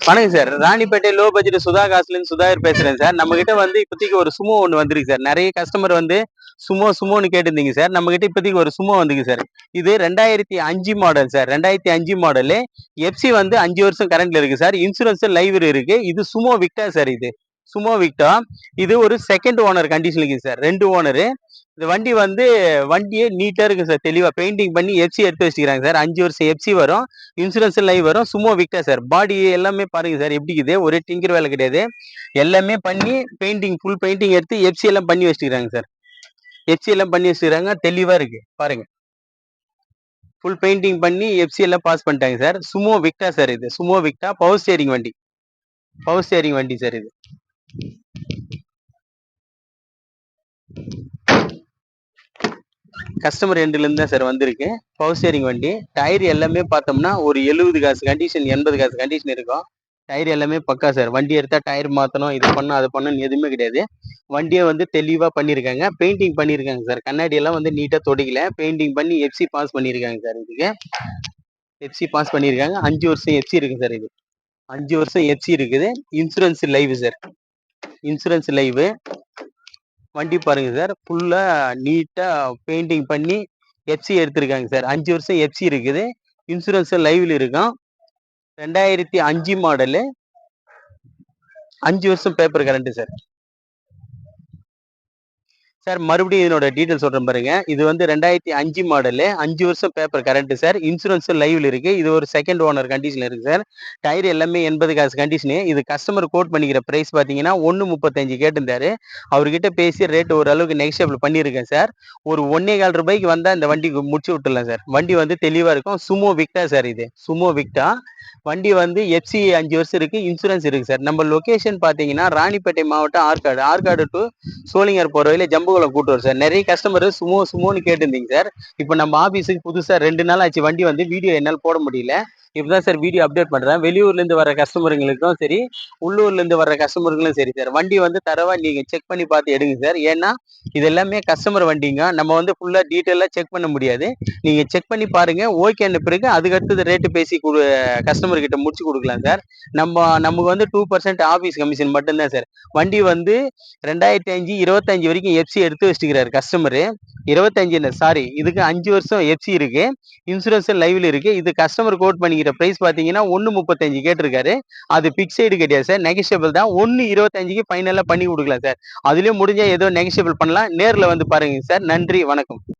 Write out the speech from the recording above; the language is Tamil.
வணக்கம் sir. Ranipet low budget Sudha காசுலேருந்து சுதாகர் பேசுறேன் சார். நம்ம கிட்ட வந்து இப்போதைக்கு ஒரு சுமோ ஒன்று வந்திருக்கு சார். நிறைய கஸ்டமர் வந்து சுமோன்னு கேட்டிருந்தீங்க சார். நம்ம கிட்ட இப்போதைக்கு ஒரு சுமோ வந்துருக்கு சார். இது 2005 மாடல் சார். 2005 மாடலு. எஃப்சி வந்து 5 வருஷம் கரண்ட்ல இருக்கு சார். இன்சூரன்ஸ் லைவ் இருக்கு. இது சுமோ விக்டா சார். இது சுமோ விக்டா. இது ஒரு செகண்ட் ஓனர் கண்டிஷன் இருக்குது சார். 2 ஓனரு. இந்த வண்டி வந்து வண்டியே நீட்டா இருக்கு சார். தெளிவா பெயிண்டிங் பண்ணி எஃப்சி எடுத்து வச்சுக்கிறாங்க சார். 5 வருஷம் எஃப்சி வரும். இன்சூரன்ஸ் லைவ் வரும். Sumo Victa sir. பாடி எல்லாமே பாருங்க சார் எப்படி இருக்குது. ஒரே டிங்கர் வேலை கிடையாது. எல்லாமே பண்ணி பெயிண்டிங் ஃபுல் பெயிண்டிங் எடுத்து எஃப்சி எல்லாம் பண்ணி வச்சுக்கிறாங்க சார். எஃப்சி எல்லாம் பண்ணி வச்சுக்கிறாங்க. தெளிவா இருக்கு பாருங்க. ஃபுல் பெயிண்டிங் பண்ணி எஃப்சி எல்லாம் பாஸ் பண்ணிட்டாங்க சார். Sumo Victa sir. இது சுமோ விக்டா பவர் ஸ்டேரிங் வண்டி. பவர் ஸ்டேரிங் வண்டி சார். இது கஸ்டமர் எண்ட்ல இருந்து தான் சார் வந்திருக்கு. பவர் ஸ்டேரிங் வண்டி. டயர் எல்லாமே பார்த்தோம்னா ஒரு 70 காசு கண்டிஷன் 80 காசு கண்டிஷன் இருக்கும். டயர் எல்லாமே பக்கா சார். வண்டி எடுத்தா டயர் மாற்றணும், இது பண்ணணும் அது பண்ணணும் எதுவுமே கிடையாது. வண்டியை வந்து தெளிவாக பண்ணியிருக்காங்க. பெயிண்டிங் பண்ணியிருக்காங்க சார். கண்ணாடி எல்லாம் வந்து நீட்டாக தொடிக்கல. பெயிண்டிங் பண்ணி எஃப்சி பாஸ் பண்ணியிருக்காங்க சார். இதுக்கு எஃப்சி பாஸ் பண்ணியிருக்காங்க. 5 வருஷம் எஃப்சி இருக்கு சார். இது 5 வருஷம் எஃப்சி இருக்குது. Insurance live sir. Insurance live. வண்டி பாருங்க சார். ஃபுல்லா நீட்டா பெயிண்டிங் பண்ணி எஃப்சி எடுத்திருக்காங்க சார். 5 வருஷம் எஃப்சி இருக்குது. இன்சூரன்ஸ் லைவ்ல இருக்கும். 2005 மாடலு. 5 வருஷம் பேப்பர் கரண்ட் சார். சார் மறுபடியும் இதனோட டீட்டெயில் சொல்றேன் பாருங்க. இது வந்து 2005 மாடலு. 5 வருஷம் பேப்பர் கரண்ட் சார். இன்சூரன்ஸ் லைவ்ல இருக்கு. இது ஒரு செகண்ட் ஓனர் கண்டிஷன்ல இருக்கு சார். டயர் எல்லாமே 80 காசு கண்டிஷனு. இது கஸ்டமர் கோட் பண்ணிக்கிற பிரைஸ் பார்த்தீங்கன்னா 1.35 கேட்டிருந்தாரு. அவர்கிட்ட பேசி ரேட் ஓரளவுக்கு நெகோஷியபிள் பண்ணியிருக்கேன் சார். ஒரு 1.25 ரூபாய்க்கு வந்தா இந்த வண்டிக்கு முடிச்சு விட்டுலாம் சார். வண்டி வந்து தெளிவா இருக்கும். Sumo Victa sir. இது சுமோ விக்டா. வண்டி வந்து எஃப்சி 5 வருஷம் இருக்கு. இன்சூரன்ஸ் இருக்கு சார். நம்ம லொகேஷன் பார்த்தீங்கன்னா ராணிப்பேட்டை மாவட்டம் ஆற்காடு. ஆற்காடு டு சோளிங்கர் போற வழியில ஜம்புகுளம் கூட்டுவார் சார். நிறைய கஸ்டமர் சுமோன்னு கேட்டிருந்தீங்க சார். இப்போ நம்ம ஆபீஸுக்கு புதுசா 2 நாள் ஆச்சு வண்டி வந்து. வீடியோ என்னால் போட முடியல. இப்பதான் சார் வீடியோ அப்டேட் பண்றேன். வெளியூர்ல இருந்து வர கஸ்டமருங்களுக்கும் சரி, உள்ளூர்ல இருந்து வர கஸ்டமர்களும் சரி சார். வண்டி வந்து தரவா நீங்க செக் பண்ணி பார்த்து எடுங்க சார். ஏன்னா இது எல்லாமே கஸ்டமர் வண்டிங்க. நம்ம வந்து ஃபுல்லா டீட்டெயிலா செக் பண்ண முடியாது. நீங்க செக் பண்ணி பாருங்க. ஓகேன்னு பிறகு அதுக்கு அடுத்தது ரேட்டு பேசி கஸ்டமர் கிட்ட முடிச்சு கொடுக்கலாம் சார். நமக்கு வந்து 2% ஆபீஸ் கமிஷன் மட்டும்தான் சார். வண்டி வந்து 2005 25 வரைக்கும் எஃப்சி எடுத்து வச்சுக்கிறாரு கஸ்டமரு. 25 சாரி, இதுக்கு 5 வருஷம் எஃப்சி இருக்கு. இன்சூரன்ஸ் லைவ்ல இருக்கு. இது கஸ்டமர் கோட் பண்ணிக்கிற பிரைஸ் பாத்தீங்கன்னா 1.35 கேட்டிருக்காரு. அது பிக்சைடு கிடையாது சார். நெகோஷியபிள் தான். 1.25க்கு ஃபைனலா பண்ணி கொடுக்கலாம் சார். அதுலயும் முடிஞ்சா ஏதோ நெகோஷியபிள் பண்ணலாம். நேர்ல வந்து பாருங்க சார். நன்றி, வணக்கம்.